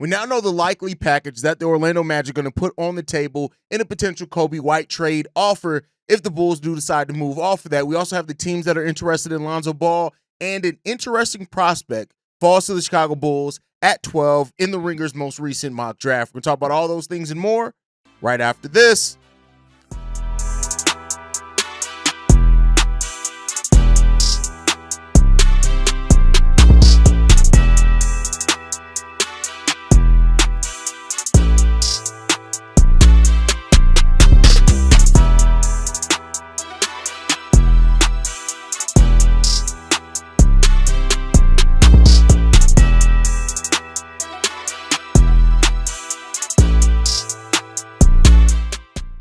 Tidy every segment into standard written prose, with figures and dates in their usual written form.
We now know the likely package that the Orlando Magic are going to put on the table in a potential Coby White trade offer if the Bulls do decide to move off of that. We also have the teams that are interested in Lonzo Ball, and an interesting prospect falls to the Chicago Bulls at 12 in the Ringer's most recent mock draft. We're going to talk about all those things and more right after this.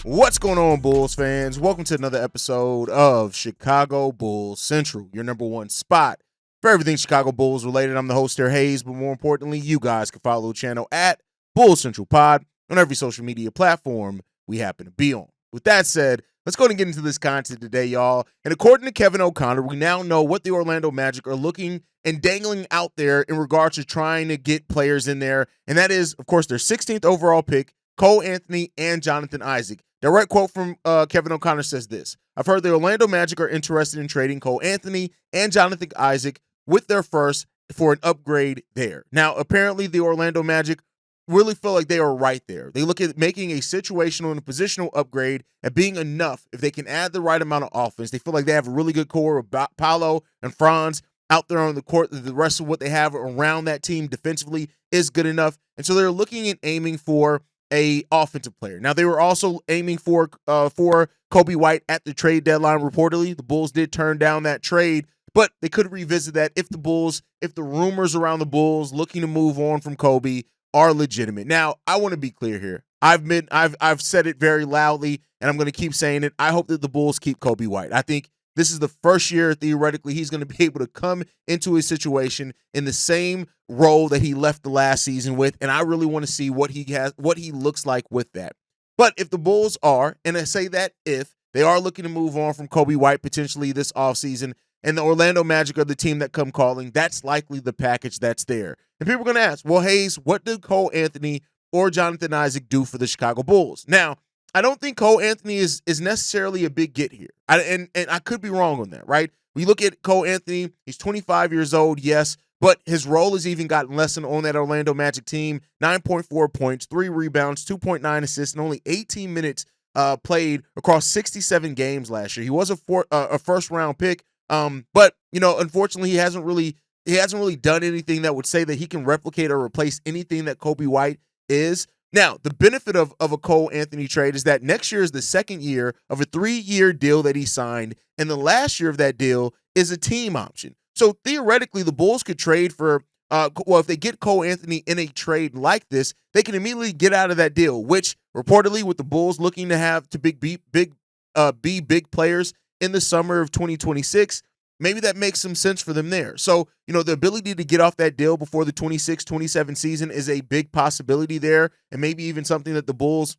What's going on, Bulls fans? Welcome to another episode of Chicago Bulls Central, your number one spot for everything Chicago Bulls related. I'm the host there, Hayes, but more importantly, you guys can follow the channel at Bulls Central Pod on every social media platform we happen to be on. With that said, let's go and get into this content today, y'all. And according to Kevin O'Connor, we now know what the Orlando Magic are looking and dangling out there in regards to trying to get players in there. And that is, of course, their 16th overall pick, Cole Anthony and Jonathan Isaac. Direct quote from Kevin O'Connor says this: "I've heard the Orlando Magic are interested in trading Cole Anthony and Jonathan Isaac with their first for an upgrade there." Now, apparently the Orlando Magic really feel like they are right there. They look at making a situational and a positional upgrade and being enough if they can add the right amount of offense. They feel like they have a really good core of Paolo and Franz out there on the court. The rest of what they have around that team defensively is good enough. And so they're looking and aiming for a offensive player. Now, they were also aiming for Coby White at the trade deadline. Reportedly, the Bulls did turn down that trade, but they could revisit that if the rumors around the Bulls looking to move on from Coby are legitimate. Now, I want to be clear here. I've said it very loudly, and I'm going to keep saying it. I hope that the Bulls keep Coby White. I think this is the first year, theoretically, he's going to be able to come into a situation in the same role that he left the last season with, and I really want to see what he looks like with that. But if the Bulls are, and I say that if, they are looking to move on from Coby White potentially this offseason, and the Orlando Magic are the team that come calling, that's likely the package that's there. And people are going to ask, well, Hayes, what did Cole Anthony or Jonathan Isaac do for the Chicago Bulls? Now, I don't think Cole Anthony is necessarily a big get here. And I could be wrong on that, right? We look at Cole Anthony, he's 25 years old, yes, but his role has even gotten lessened on that Orlando Magic team. 9.4 points, 3 rebounds, 2.9 assists, and only 18 minutes played across 67 games last year. He was a first-round pick, but, unfortunately, he hasn't really done anything that would say that he can replicate or replace anything that Coby White is. Now, the benefit of a Cole Anthony trade is that next year is the second year of a 3-year deal that he signed, and the last year of that deal is a team option. So theoretically, the Bulls could trade for, if they get Cole Anthony in a trade like this, they can immediately get out of that deal, which reportedly with the Bulls looking to have to be big players in the summer of 2026, maybe that makes some sense for them there. So, the ability to get off that deal before the 26-27 season is a big possibility there, and maybe even something that the Bulls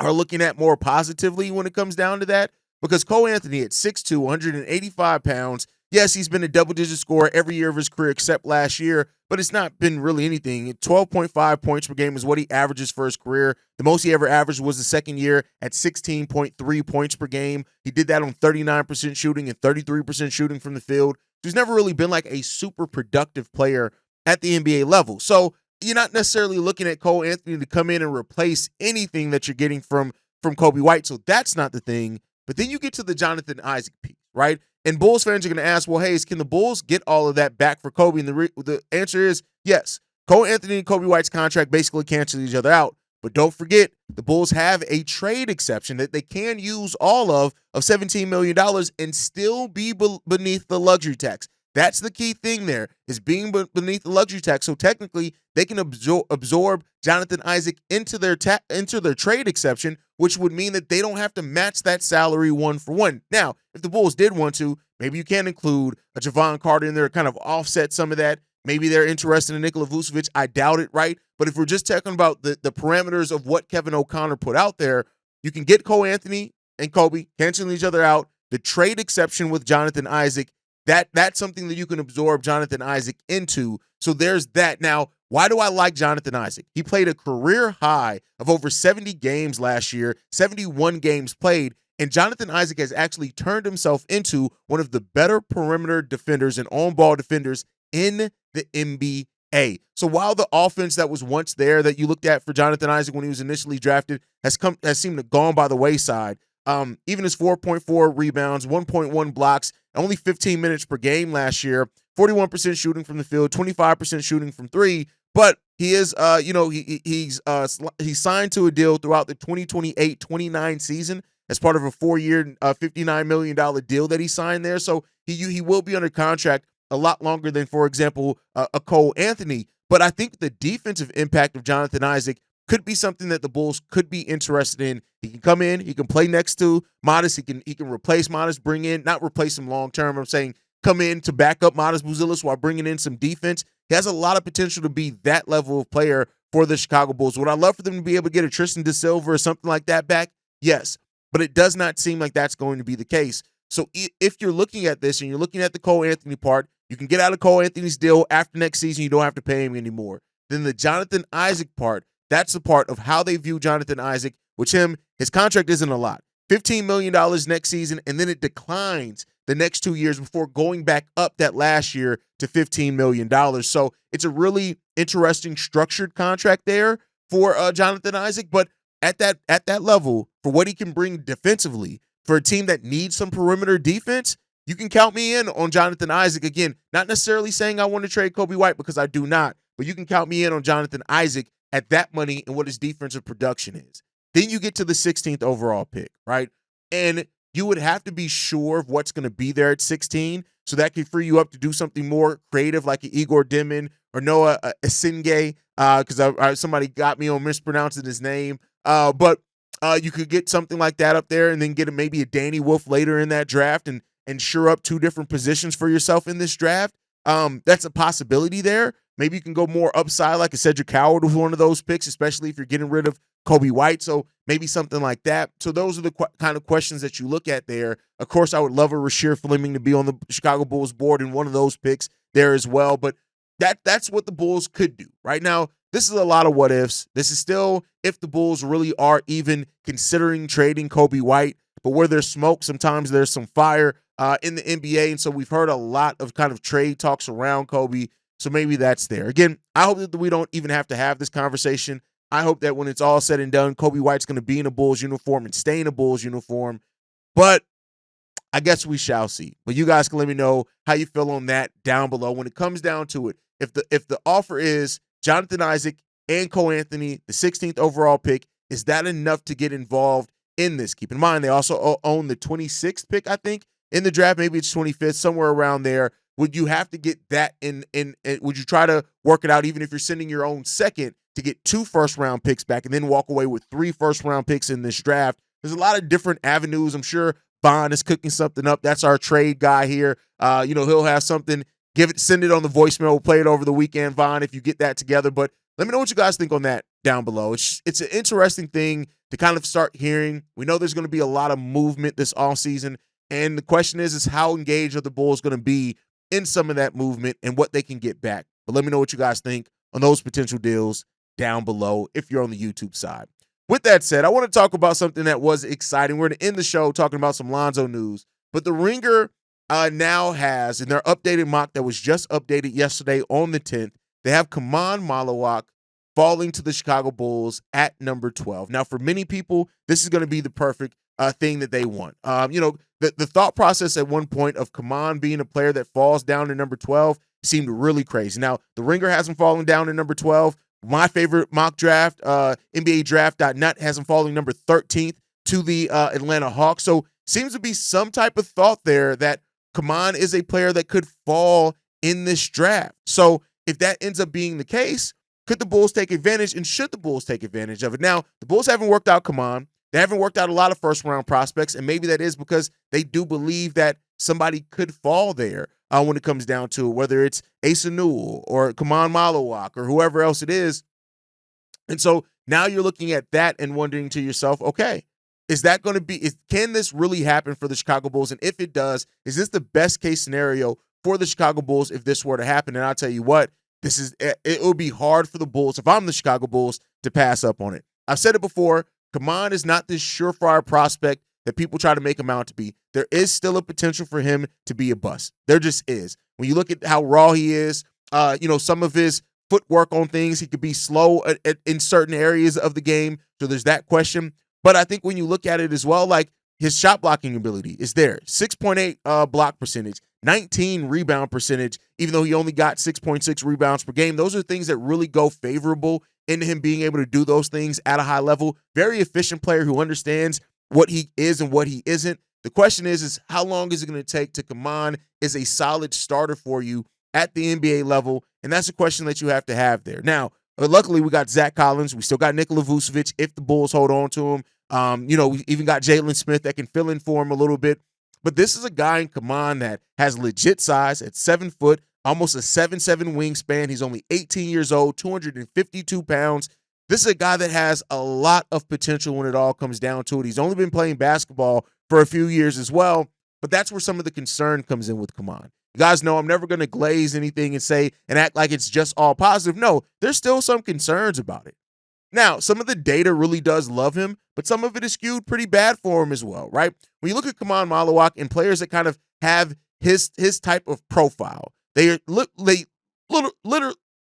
are looking at more positively when it comes down to that, because Cole Anthony at 6'2", 185 pounds, yes, he's been a double-digit scorer every year of his career except last year, but it's not been really anything. 12.5 points per game is what he averages for his career. The most he ever averaged was the second year at 16.3 points per game. He did that on 39% shooting and 33% shooting from the field. He's never really been like a super productive player at the NBA level. So you're not necessarily looking at Cole Anthony to come in and replace anything that you're getting from Coby White. So that's not the thing. But then you get to the Jonathan Isaac piece, right? And Bulls fans are going to ask, well, Hayes, can the Bulls get all of that back for Coby? And the answer is yes. Cole Anthony and Coby White's contract basically cancel each other out. But don't forget, the Bulls have a trade exception that they can use all of $17 million and still be beneath the luxury tax. That's the key thing there, is being beneath the luxury tax. So technically, they can absorb Jonathan Isaac into their trade exception, which would mean that they don't have to match that salary one for one. Now, if the Bulls did want to, maybe you can include a Javon Carter in there, kind of offset some of that. Maybe they're interested in Nikola Vucevic. I doubt it, right? But if we're just talking about the parameters of what Kevin O'Connor put out there, you can get Cole Anthony and Coby canceling each other out. The trade exception with Jonathan Isaac that's something that you can absorb Jonathan Isaac into. So there's that. Now, why do I like Jonathan Isaac? He played a career high of over 70 games last year, 71 games played, and Jonathan Isaac has actually turned himself into one of the better perimeter defenders and on-ball defenders in the NBA. So while the offense that was once there that you looked at for Jonathan Isaac when he was initially drafted has seemed to gone by the wayside, even his 4.4 rebounds, 1.1 blocks, only 15 minutes per game last year, 41% shooting from the field, 25% shooting from three. But he is, he's signed to a deal throughout the 2028-29 season as part of a 4-year, $59 million deal that he signed there. So he will be under contract a lot longer than, for example, a Cole Anthony. But I think the defensive impact of Jonathan Isaac could be something that the Bulls could be interested in. He can come in, he can play next to Modest, he can replace Modest, not replace him long term. I'm saying come in to back up Modest Buzelis while bringing in some defense. He has a lot of potential to be that level of player for the Chicago Bulls. Would I love for them to be able to get a Tristan Da Silva or something like that back? Yes, but it does not seem like that's going to be the case. So if you're looking at this and you're looking at the Cole Anthony part, you can get out of Cole Anthony's deal after next season. You don't have to pay him anymore. Then the Jonathan Isaac part, that's the part of how they view Jonathan Isaac, which his contract isn't a lot. $15 million next season, and then it declines the next 2 years before going back up that last year to $15 million. So it's a really interesting structured contract there for Jonathan Isaac. But at that level, for what he can bring defensively, for a team that needs some perimeter defense, you can count me in on Jonathan Isaac. Again, not necessarily saying I want to trade Coby White because I do not, but you can count me in on Jonathan Isaac at that money and what his defensive production is. Then you get to the 16th overall pick, right? And you would have to be sure of what's going to be there at 16, so that could free you up to do something more creative like an Igor Dimin or Noah Asingay, because somebody got me on mispronouncing his name. But you could get something like that up there and then get maybe a Danny Wolf later in that draft and shore up 2 different positions for yourself in this draft. That's a possibility there. Maybe you can go more upside like a Cedric Howard with one of those picks, especially if you're getting rid of Coby White. So maybe something like that. So those are the kind of questions that you look at there. Of course, I would love a Rasheer Fleming to be on the Chicago Bulls board in one of those picks there as well. But that's what the Bulls could do. Right now, this is a lot of what ifs. This is still if the Bulls really are even considering trading Coby White. But where there's smoke, sometimes there's some fire in the NBA. And so we've heard a lot of kind of trade talks around Coby. So maybe that's there. Again, I hope that we don't even have to have this conversation. I hope that when it's all said and done, Coby White's going to be in a Bulls uniform and stay in a Bulls uniform. But I guess we shall see. But you guys can let me know how you feel on that down below. When it comes down to it, if the offer is Jonathan Isaac and Cole Anthony, the 16th overall pick, is that enough to get involved in this? Keep in mind, they also own the 26th pick, I think, in the draft. Maybe it's 25th, somewhere around there. Would you have to get that in? Would you try to work it out, even if you're sending your own second, to get 2 first-round picks back and then walk away with 3 first-round picks in this draft? There's a lot of different avenues. I'm sure Vaughn is cooking something up. That's our trade guy here. He'll have something. Send it on the voicemail. We'll play it over the weekend, Vaughn, if you get that together. But let me know what you guys think on that down below. It's an interesting thing to kind of start hearing. We know there's going to be a lot of movement this offseason, and the question is how engaged are the Bulls going to be in some of that movement and what they can get back. But let me know what you guys think on those potential deals down below if you're on the YouTube side. With that said, I want to talk about something that was exciting. We're going to end the show talking about some Lonzo news. But the Ringer now has, in their updated mock that was just updated yesterday on the 10th, they have Kahman Maluach falling to the Chicago Bulls at number 12. Now, for many people, this is going to be the perfect thing that they want. The thought process at one point of Khaman being a player that falls down to number 12 seemed really crazy. Now, the Ringer hasn't fallen down to number 12. My favorite mock draft, NBADraft.net, has him falling number 13th to the Atlanta Hawks. So seems to be some type of thought there that Khaman is a player that could fall in this draft. So if that ends up being the case, could the Bulls take advantage, and should the Bulls take advantage of it? Now, the Bulls haven't worked out Khaman. They haven't worked out a lot of first-round prospects, and maybe that is because they do believe that somebody could fall there when it comes down to it, whether it's Asa Newell or Kahman Maluach or whoever else it is. And so now you're looking at that and wondering to yourself, okay, Is that going to be, can this really happen for the Chicago Bulls? And if it does, is this the best case scenario for the Chicago Bulls if this were to happen? And I'll tell you what, it will be hard for the Bulls, if I'm the Chicago Bulls, to pass up on it. I've said it before, Khaman is not this surefire prospect that people try to make him out to be. There is still a potential for him to be a bust. There just is. When you look at how raw he is, some of his footwork on things, he could be slow in certain areas of the game. So there's that question. But I think when you look at it as well, like his shot blocking ability is there. 6.8 block percentage, 19 rebound percentage, even though he only got 6.6 rebounds per game. Those are things that really go favorable into him being able to do those things at a high level. Very efficient player who understands what he is and what he isn't. The question is how long is it going to take to Khaman is a solid starter for you at the NBA level? And that's a question that you have to have there. Now, luckily, we got Zach Collins. We still got Nikola Vucevic if the Bulls hold on to him. We even got Jalen Smith that can fill in for him a little bit. But this is a guy in Khaman that has legit size at 7 foot, almost a 7'7" wingspan. He's only 18 years old, 252 pounds. This is a guy that has a lot of potential when it all comes down to it. He's only been playing basketball for a few years as well, but that's where some of the concern comes in with Khaman. You guys know I'm never going to glaze anything and say and act like it's just all positive. No, there's still some concerns about it. Now, some of the data really does love him, but some of it is skewed pretty bad for him as well, right? When you look at Kahman Maluach and players that kind of have his type of profile, they literally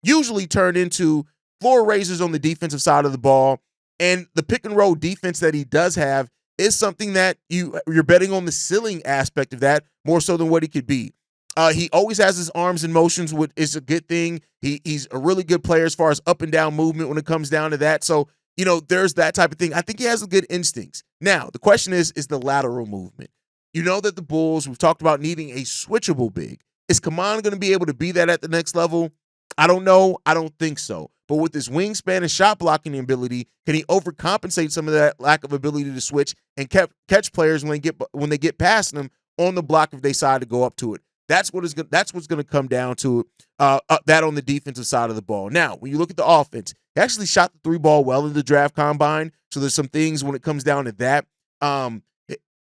usually turn into floor raisers on the defensive side of the ball, and the pick and roll defense that he does have is something that you're betting on the ceiling aspect of that more so than what he could be. He always has his arms in motions, which is a good thing. He's a really good player as far as up and down movement when it comes down to that. So, there's that type of thing. I think he has good instincts. Now, the question is the lateral movement. You know that the Bulls, we've talked about needing a switchable big. Is Khaman going to be able to be that at the next level? I don't know. I don't think so. But with his wingspan and shot blocking ability, can he overcompensate some of that lack of ability to switch and catch players when they get past them on the block if they decide to go up to it? That's what's going to come down to that on the defensive side of the ball. Now, when you look at the offense, he actually shot the 3-ball well in the draft combine. So there's some things when it comes down to that.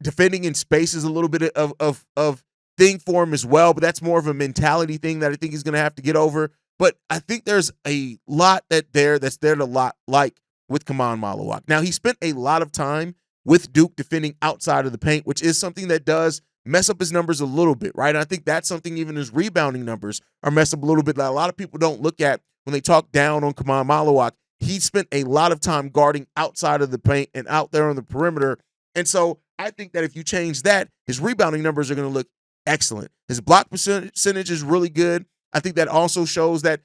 Defending in space is a little bit of thing for him as well, but that's more of a mentality thing that I think he's going to have to get over. But I think there's a lot that's there to like with Kahman Maluach. Now, he spent a lot of time with Duke defending outside of the paint, which is something that does mess up his numbers a little bit, right? And I think that's something even his rebounding numbers are messed up a little bit that a lot of people don't look at when they talk down on Kahman Maluach. He spent a lot of time guarding outside of the paint and out there on the perimeter. And so I think that if you change that, his rebounding numbers are going to look excellent. His block percentage is really good. I think that also shows that,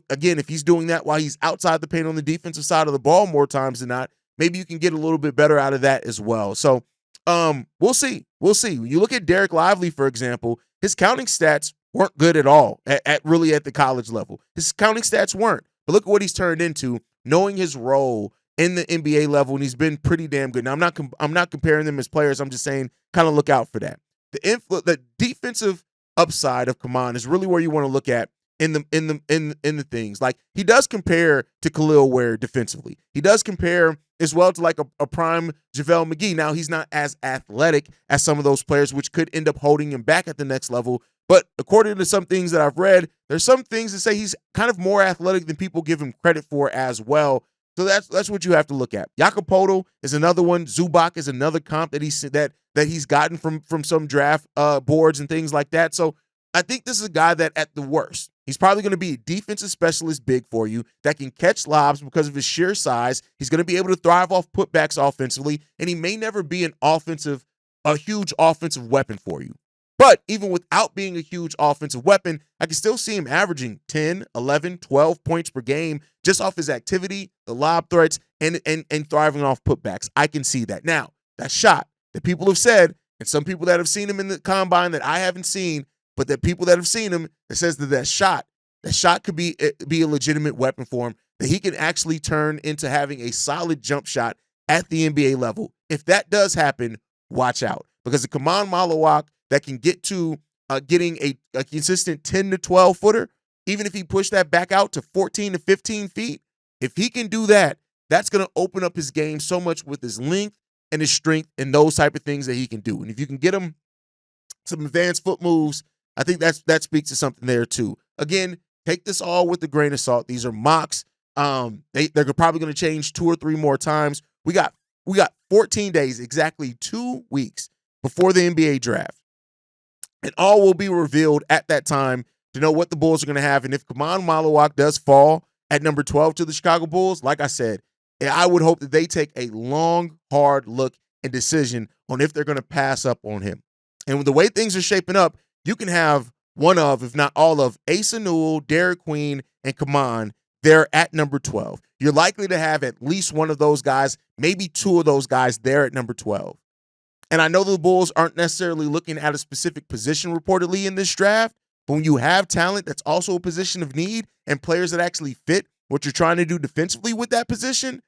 again, if he's doing that while he's outside the paint on the defensive side of the ball more times than not, maybe you can get a little bit better out of that as well. So we'll see. We'll see. When you look at Derek Lively, for example, his counting stats weren't good at all at the college level. His counting stats weren't. But look at what he's turned into, knowing his role in the NBA level, and he's been pretty damn good. Now, I'm not comparing them as players. I'm just saying kind of look out for that. The defensive upside of Khaman is really where you want to look at in the things. Like, he does compare to Khalil Ware defensively. He does compare as well to like a prime JaVale McGee. Now, he's not as athletic as some of those players, which could end up holding him back at the next level. But according to some things that I've read, there's some things that say he's kind of more athletic than people give him credit for as well. So that's what you have to look at. Jakob Poeltl is another one. Zubac is another comp that he's gotten from some draft boards and things like that. So I think this is a guy that at the worst, he's probably going to be a defensive specialist big for you that can catch lobs because of his sheer size. He's going to be able to thrive off putbacks offensively, and he may never be a huge offensive weapon for you. But even without being a huge offensive weapon, I can still see him averaging 10, 11, 12 points per game just off his activity, the lob threats, and thriving off putbacks. I can see that. Now, that shot that people have said, and some people that have seen him in the combine that I haven't seen, but that people that have seen him, that says that shot could be a legitimate weapon for him, that he can actually turn into having a solid jump shot at the NBA level. If that does happen, watch out. Because the Kahman Maluach that can get to getting a consistent 10 to 12 footer, even if he pushed that back out to 14 to 15 feet, if he can do that, that's going to open up his game so much with his length, and his strength and those type of things that he can do. And if you can get him some advanced foot moves, I think that speaks to something there too. Again, take this all with a grain of salt. These are mocks. They're probably going to change 2 or 3 more times. We got 14 days, exactly 2 weeks before the NBA draft. And all will be revealed at that time to know what the Bulls are going to have. And if Kahman Maluach does fall at number 12 to the Chicago Bulls, like I said, I would hope that they take a long, hard look and decision on if they're going to pass up on him. And with the way things are shaping up, you can have one of, if not all of, Asa Newell, Derek Queen, and Khaman there at number 12. You're likely to have at least one of those guys, maybe 2 of those guys there at number 12. And I know the Bulls aren't necessarily looking at a specific position reportedly in this draft, but when you have talent that's also a position of need and players that actually fit what you're trying to do defensively with that position,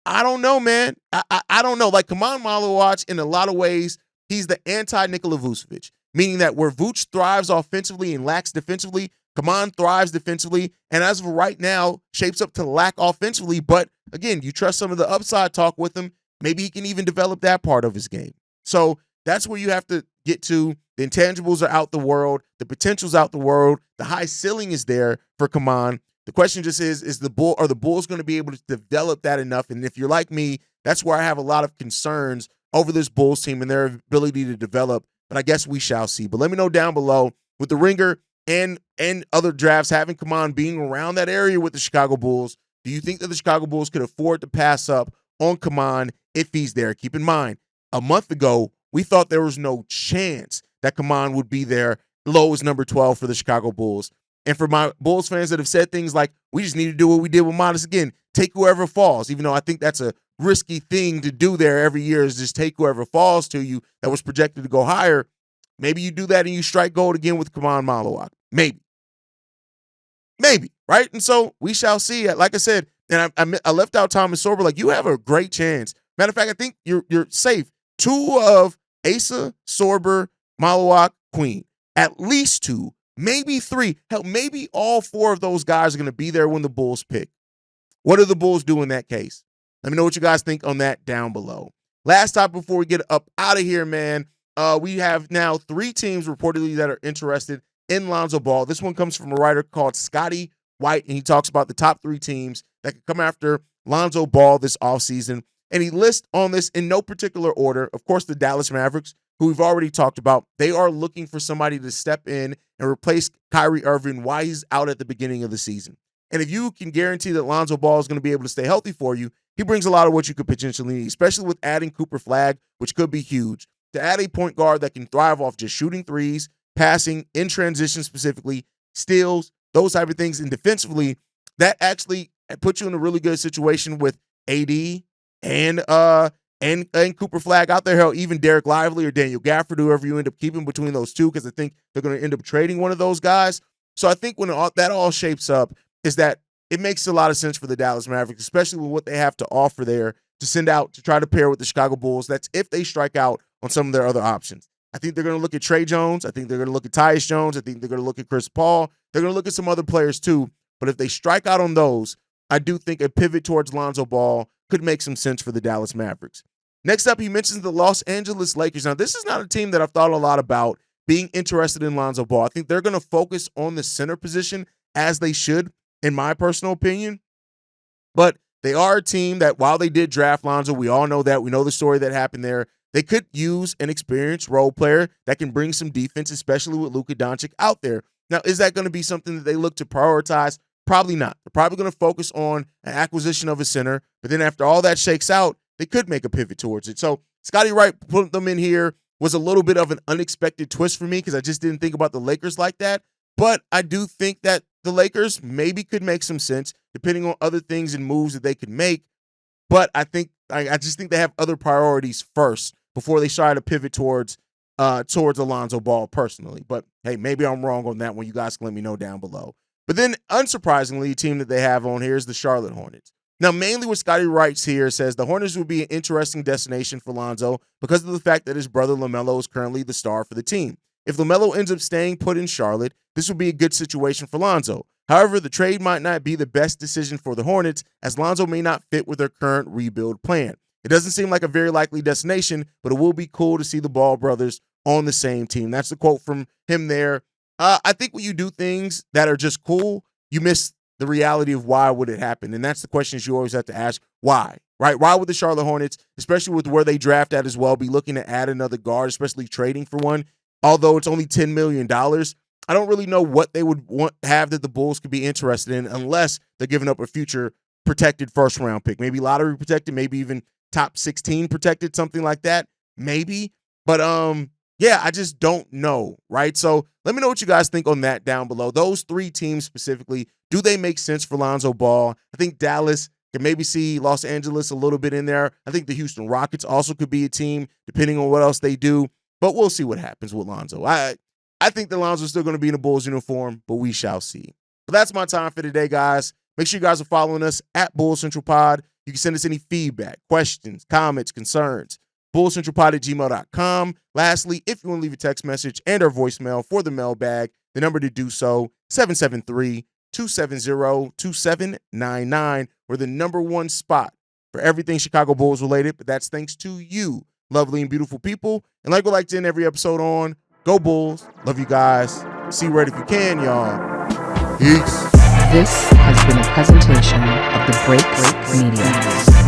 I don't know, man. I don't know. Like Kahman Maluach, in a lot of ways, he's the anti-Nikola Vucevic, meaning that where Vooch thrives offensively and lacks defensively, Khaman thrives defensively, and as of right now, shapes up to lack offensively. But again, you trust some of the upside talk with him. Maybe he can even develop that part of his game. So that's where you have to get to. The intangibles are out the world. The potential's out the world. The high ceiling is there for Khaman. The question just is are the Bulls going to be able to develop that enough? And if you're like me, that's where I have a lot of concerns over this Bulls team and their ability to develop. But I guess we shall see. But let me know down below, with the Ringer and other drafts having Khaman being around that area with the Chicago Bulls, do you think that the Chicago Bulls could afford to pass up on Khaman if he's there? Keep in mind, a month ago, we thought there was no chance that Khaman would be there low as number 12 for the Chicago Bulls. And for my Bulls fans that have said things like, we just need to do what we did with Modest again, take whoever falls, even though I think that's a risky thing to do there every year, is just take whoever falls to you that was projected to go higher. Maybe you do that and you strike gold again with Kahman Maluach. Maybe, right? And so we shall see. Like I said, and I left out Thomas Sorber. Like, you have a great chance. Matter of fact, I think you're safe. 2 of Asa, Sorber, Maluach, Queen. At least 2, maybe 3. Hell, maybe all 4 of those guys are going to be there when the Bulls pick. What do the Bulls do in that case? Let me know what you guys think on that down below. Last topic before we get up out of here, man. We have now 3 teams reportedly that are interested in Lonzo Ball. This one comes from a writer called Coby White, and he talks about the top 3 teams that could come after Lonzo Ball this offseason. And he lists on this in no particular order. Of course, the Dallas Mavericks, who we've already talked about, they are looking for somebody to step in and replace Kyrie Irving while he's out at the beginning of the season. And if you can guarantee that Lonzo Ball is going to be able to stay healthy for you, he brings a lot of what you could potentially need, especially with adding Cooper Flagg, which could be huge. To add a point guard that can thrive off just shooting threes, passing, in transition specifically, steals, those type of things, and defensively, that actually puts you in a really good situation with AD and Cooper Flagg out there. Hell, even Derek Lively or Daniel Gafford, whoever you end up keeping between those two, because I think they're going to end up trading one of those guys. So I think when that all shapes up, is that it makes a lot of sense for the Dallas Mavericks, especially with what they have to offer there to send out to try to pair with the Chicago Bulls. That's if they strike out on some of their other options. I think they're going to look at Trey Jones. I think they're going to look at Tyus Jones. I think they're going to look at Chris Paul. They're going to look at some other players too. But if they strike out on those, I do think a pivot towards Lonzo Ball could make some sense for the Dallas Mavericks. Next up, he mentions the Los Angeles Lakers. Now, this is not a team that I've thought a lot about being interested in Lonzo Ball. I think they're going to focus on the center position as they should, in my personal opinion. But they are a team that, while they did draft Lonzo, we all know that. We know the story that happened there. They could use an experienced role player that can bring some defense, especially with Luka Doncic out there. Now, is that going to be something that they look to prioritize? Probably not. They're probably going to focus on an acquisition of a center. But then after all that shakes out, they could make a pivot towards it. So Coby White putting them in here was a little bit of an unexpected twist for me, because I just didn't think about the Lakers like that. But I do think that the Lakers maybe could make some sense depending on other things and moves that they could make. But I just think they have other priorities first before they try to pivot towards Alonzo Ball personally. But hey, maybe I'm wrong on that one. You guys can let me know down below. But then, unsurprisingly, the team that they have on here is the Charlotte Hornets. Now, mainly what Coby writes here says the Hornets would be an interesting destination for Lonzo because of the fact that his brother LaMelo is currently the star for the team. If LaMelo ends up staying put in Charlotte, this would be a good situation for Lonzo. However, the trade might not be the best decision for the Hornets, as Lonzo may not fit with their current rebuild plan. It doesn't seem like a very likely destination, but it will be cool to see the Ball brothers on the same team. That's the quote from him there. I think when you do things that are just cool, you miss the reality of why would it happen. And that's the questions you always have to ask. Why? Right? Why would the Charlotte Hornets, especially with where they draft at as well, be looking to add another guard, especially trading for one? Although it's only $10 million, I don't really know what they would have that the Bulls could be interested in unless they're giving up a future protected first-round pick. Maybe lottery protected, maybe even top 16 protected, something like that. Maybe. But, yeah, I just don't know, right? So let me know what you guys think on that down below. Those three teams specifically, do they make sense for Lonzo Ball? I think Dallas can maybe see Los Angeles a little bit in there. I think the Houston Rockets also could be a team, depending on what else they do. But we'll see what happens with Lonzo. I think that Lonzo's still going to be in a Bulls uniform, but we shall see. But that's my time for today, guys. Make sure you guys are following us at Bulls Central Pod. You can send us any feedback, questions, comments, concerns. bullscentralpod@gmail.com. Lastly, if you want to leave a text message and or voicemail for the mailbag, the number to do so, 773-270-2799. We're the #1 spot for everything Chicago Bulls related, but that's thanks to you, lovely and beautiful people. And like we like to end every episode on, go Bulls. Love you guys. See red if you can, y'all. Peace. This has been a presentation of the Break Media.